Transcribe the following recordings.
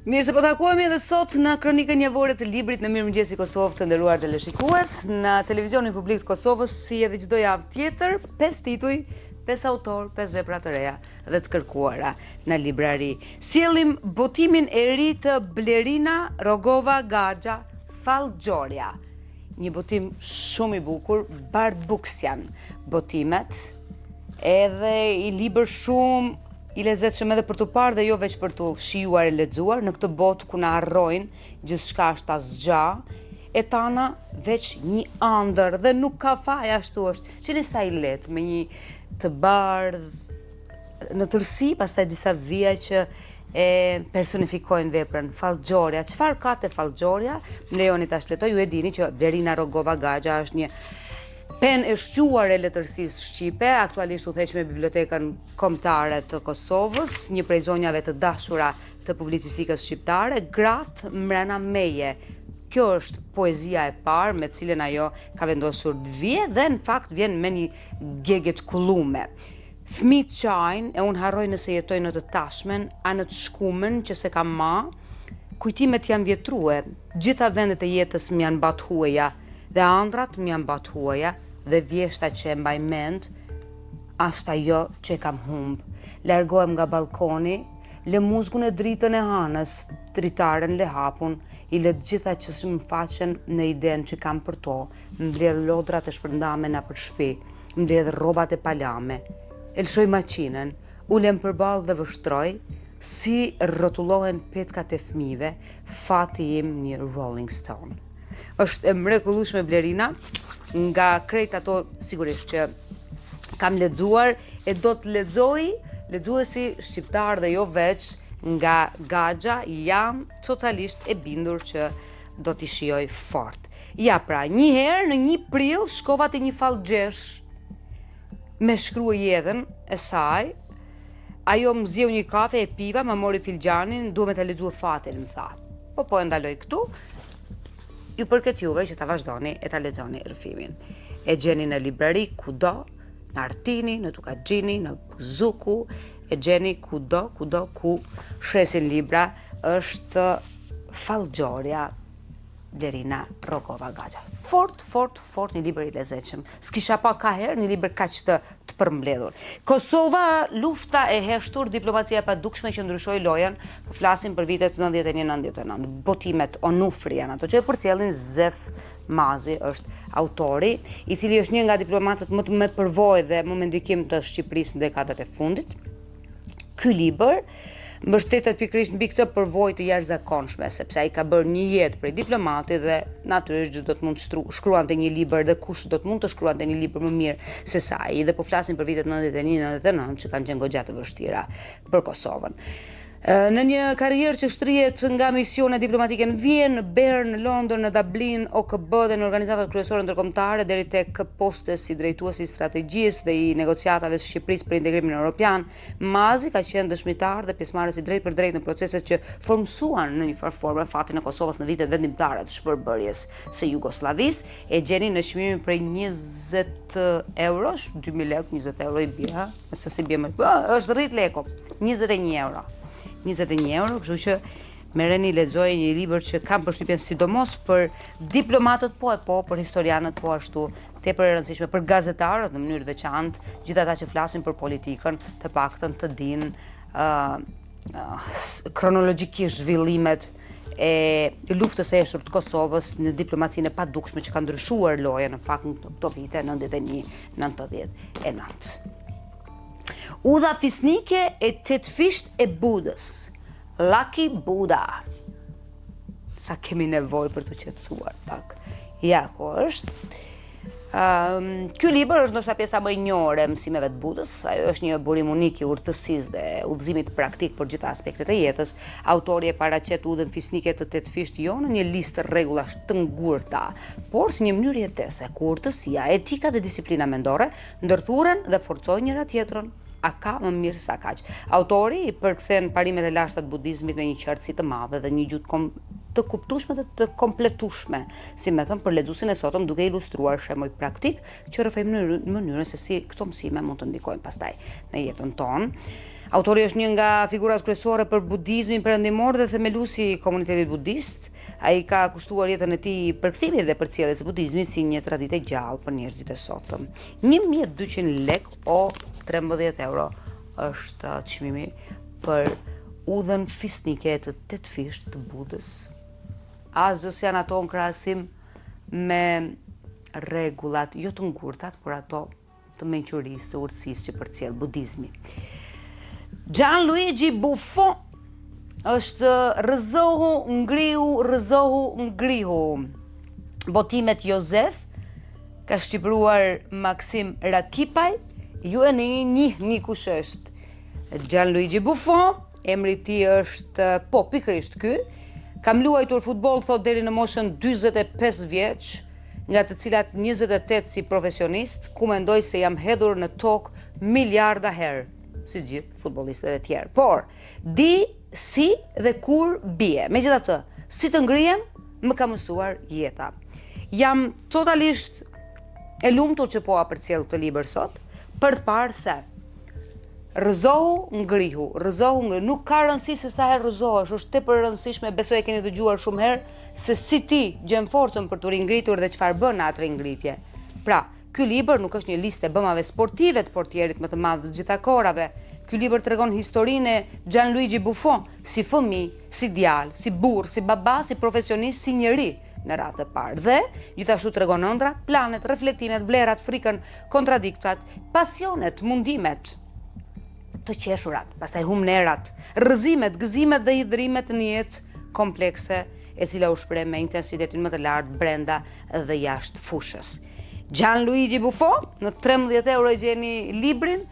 Mirë se po takuemi edhe sot në kronikën javore të librit në Mirëmëngjesi Kosovë, të nderuar teleshikues. Në televizionin publik të Kosovës, si edhe çdo javë tjetër, 5 tituj, 5 autor, 5 vepra të reja dhe të kërkuara në librari. Sjellim botimin e ri të Blerina Rogova Gaxha, Fallxhoria. Një botim shumë i bukur, Bard Books janë botimet, edhe i libër shumë i lezetshëm edhe për të parë dhe jo veç për të shijuar e lexuar në këtë botë ku na harrojnë gjithçka është asgjë, e tana veç një ëndër dhe nuk ka faj, ashtu është. Qeni sa i lehtë me një të bardh në tërësi, pastaj disa vija që e personifikojnë veprën. Fallxhoria, çfarë ka te Fallxhoria? Më lejoni ta shpletoj, ju e dini që Blerina Rogova Gaxha është një pen e shquar e letërsisë shqipe, aktualisht u theq me Bibliotekën Kombëtare të Kosovës, një prej zonjave të dashura të publicistikës shqiptare, Gratë mrena meje. Kjo është poezia e parë me cilën ajo ka vendosur të vijë dhe në fakt vjen me një gegë të kullume. Fëmijët qajnë, e unë harroj nëse jetoj në të tashmen, a në të shkumen që se kam ma, kujtimet janë vjetrue, gjitha vendet e jetës më janë bat huaja, dhe ëndrat më janë bat huaja, dhe vjeshta që e mbaj mend, ashtë ajo që e kam humb. Largohem nga balkoni, lë muzgun e dritën e hanës, dritaren le hapun, i lë gjitha që së më faqen në iden që kam për to, mbledh lodrat e shpërndame na për shtëpi, mbledh rrobat e palame, elshoj maqinën, ulem përballë dhe vështroj, si rrotullohen petkat e fëmijëve, fati im një Rolling Stone. Është e mrekullueshme Blerina, nga krejt ato sigurisht që kam lexuar e do të lexoj, lexuesi shqiptar dhe jo veç nga Gaxha, jam totalisht e bindur që do t'i shijoj fort. Ja pra, një herë në 1 prill shkova te një fallxhesh me shkruajtën e saj. Ajo më zgjeu një kafe, e piva, më mori filxhanin, duhet me ta lexuar fatin, më tha. Po e ndaloj këtu. Ju përket juve që ta vazhdoni e ta lexoni rrëfimin. E gjeni në librari kudo, në Artini, në Tukaxhini, në Buzuku, e gjeni kudo ku shesin libra, është Fallxhoria, Blerina Rogova Gaxha. Fort një libër i lezetshëm. S'kisha pa ka herë një libër kaq të përmbledhur. Kosova, lufta e heshtur, diplomacia e padukshme që ndryshoi lojën, po flasim për vitet 91-99. Botimet Onufri janë ato që e përcjellin. Zef Mazi është autori, i cili është një nga diplomatët më të përvojë dhe më me ndikim të Shqipërisë në dekadat e fundit. Ky libër mbështetet pikërisht mbi këtë përvojë të jashtëzakonshme, sepse ai ka bërë një jetë prej diplomati dhe natyrisht do të mund të shkruante një libër dhe kush do të mund të shkruante një libër më mirë se sa ai, dhe po flasim për vitet 91-99 që kanë qenë goxha të vështira për Kosovën. Në një karrierë që shtrihet nga misione diplomatike në Vjenë, në Bern, në Londër, në Dublin, OKB dhe në organizatat kryesore ndërkombëtare deri tek poste si drejtuesi i strategjisë dhe i negociatave të Shqipërisë për integrimin evropian, Mazi ka qenë dëshmitar dhe pjesëmarrës i drejtë për drejtë në proceset që formsuan në një farë forme fatin e Kosovës në vitet vendimtare të shpërbërjes së Jugosllavisë. E gjeni në çmimin prej 20 eurosh, 2000 lekë, 20 euro i bie, nëse si bie më, është rrit leko, 21 euro. 21 euro, kështu që merreni lexojeni një libër që kam përshtypjen sidomos për diplomatët po për historianët po ashtu tepër e rëndësishme, për gazetarët në mënyrë veçantë, gjithë ata që flasin për politikën, të paktën të dinë kronologjikisht zhvillimet e luftës së heshtur të Kosovës në diplomacinë e padukshme që ka ndryshuar lojën në fakt në këto vite 91-99. Udha fisnike e tetfisht e Budës. Lucky Buddha. Sa kemi nevojë për të qetësuar pak. Ja, ku është? Ky libër është ndoshta pjesa më e njohur e mësimeve të Budës. Ajo është një burim unik i urtësisë dhe udhëzimit praktik për gjitha aspektet e jetës. Autori e paraqet udhën fisnike të tetfisht jo në një listë rregullash të ngurta, por si një mënyrë jetese ku urtësia, etika dhe disiplina mendore ndërthuren dhe forcojnë njëra tjetrën. A ka më mirë sa kaq. Autori i përkthen parimet e lashta të budizmit me një qartësi të madhe dhe një gjuhë të kuptueshme dhe të kompletueshme, si më thënë për lexuesin e sotëm, duke ilustruar shembuj praktik që rrëfejmë në mënyrën se si këto mësime mund të ndikojnë pastaj në jetën tonë. Autori është një nga figurat kryesore për budizmin perëndimor dhe themeluesi i komunitetit budist. Ai ka kushtuar jetën e tij përkthimit dhe përcjelljes së budizmit si një traditë e gjallë për njerëzit e sotëm. 1200 lekë o 13 euro është çmimi për udhën fisnike të 8 fish të Budës. Asgjë s'janë ato në krahasim me rregullat jo të ngurtat, por ato të mençurisë, të urtësisë që përcjell budizmi. Gianluigi Buffon është rëzohu ngrihu. Botimet Jozef ka shqipëruar Maksim Rakipaj. Ju e njihni kush është Gianluigi Buffon. Emri i tij është pikërisht ky. Kam luajtur futboll thot deri në moshën 45 vjeç, nga të cilat 28 si profesionist, ku mendoj se jam hedhur në tokë miliarda herë, si gjithë futbollistët e tjerë. Por, di si dhe kur bie. Megjithatë, si të ngrihem, më ka mësuar jeta. Jam totalisht e lumtur që po përcjell këtë libër sot, për të parë se rëzohu ngrihu, nuk ka rëndësi se sa herë rëzohesh, është tepër e rëndësishme, besoj e keni dëgjuar shumë herë, se si ti gjen forcën për të ringritur dhe çfarë bën atë ringritje. Pra, ky libër nuk është një listë bëmave sportive të portierit më të madh të gjitha kohërave. Ky libër tregon historinë e Gianluigi Buffon si fëmijë, si djalë, si burr, si baba, si profesionist, si njeri në radhë të parë. Dhe gjithashtu tregon ëndrat, planet, reflektimet, vlerat, frikën, kontradiktat, pasionet, mundimet, të qeshurat, pastaj humnerat, rrëzimet, gëzimet dhe hidhrimet në jetë komplekse, e cila u shpreh me intensitetin më të lartë brenda dhe jashtë fushës. Gianluigi Buffon, në 13 euro gjeni librin,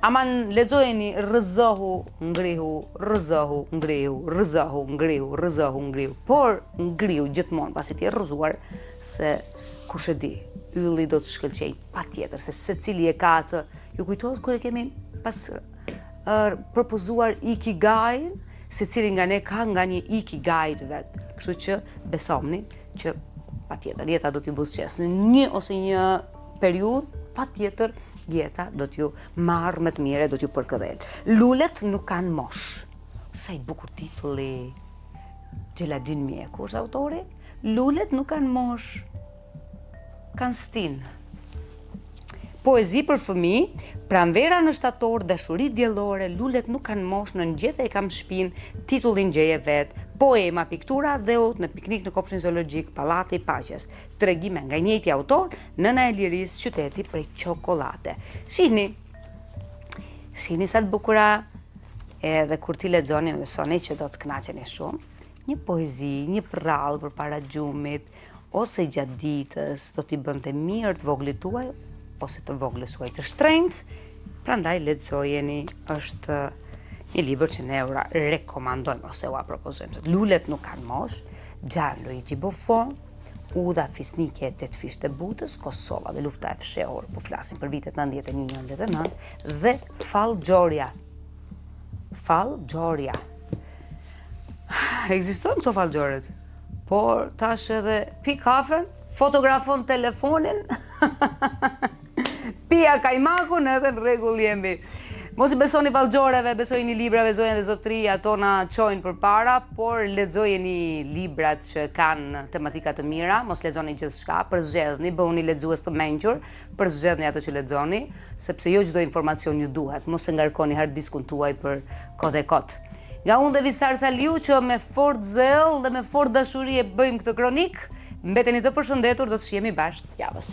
aman lexojeni rrëzohu ngrihu, rrëzohu ngrihu, rrëzohu ngrihu, rrëzohu ngrihu, por ngrihu gjithmonë pasi ti je rrëzuar, se kush e di, ylli do të shkëlqej patjetër, se secili e ka atë. Ju kujtohet kur e kemi pas propozuar ikigai, secili nga ne ka nga një ikigai të vet. Kështu që besomni që patjetër jeta do t'ju buzëqes në një ose një periudhë, patjetër jeta do t'ju marrë me të mire, do t'ju përkëdhel. Lulet nuk kanë mosh. Sa i bukur titulli. Gjeladin Mjeku është autori. Lulet nuk kanë mosh. Kanë stin. Poezi për fëmijë, pranvera në shtator, dashuri diellore, lulet nuk kanë mosh, në ngjethë e kam shpinë, titullin gjeje vet, poema, piktura, dheut në piknik në kopshin zoologjik, pallati i paqes, tregime nga njëjti autor, nëna e lirisë, qyteti prej çokolate. Shihni sa të bukura, edhe kur ti lexoni besoni që do të kënaqeni shumë. Një poezi, një prrall përpara gjumit, ose gjatë ditës, do t'i bënte mirë të voglit tuaj, ose të voglës suaj të shtrenjtë, prandaj lexojeni, është një libër që ne ura rekomandojmë ose ua propozojmë. Lulet nuk kanë mosh, Gianluigi Buffon, Udha fisnike e 8 fish të Budës, Kosova dhe lufta e fshehur, po flasim për vitet 91-99, dhe Fallxhoria. Fallxhoria. Ekzistojnë këto fallxhoret, por tash edhe pi kafen, fotografon telefonin, pia kajmakun edhe në rregull jemi. Mos i besoni fallxhoreve, besojeni librave, zojen dhe zotri, ato na çojnë përpara, por lexojeni librat që kanë tematika të mira, mos lexoni gjithçka, përzgjedhni, bëhuni lexues të mençur, përzgjedhni ato që lexoni, sepse jo çdo informacion ju duhet, mos e ngarkoni hard diskun tuaj për kohë e kot. Nga unë dhe Visar Saliu, që me fort zell dhe me fort dashuri e bëjmë këtë kronik, mbeteni të përshëndetur, do të shihemi bashkë javës.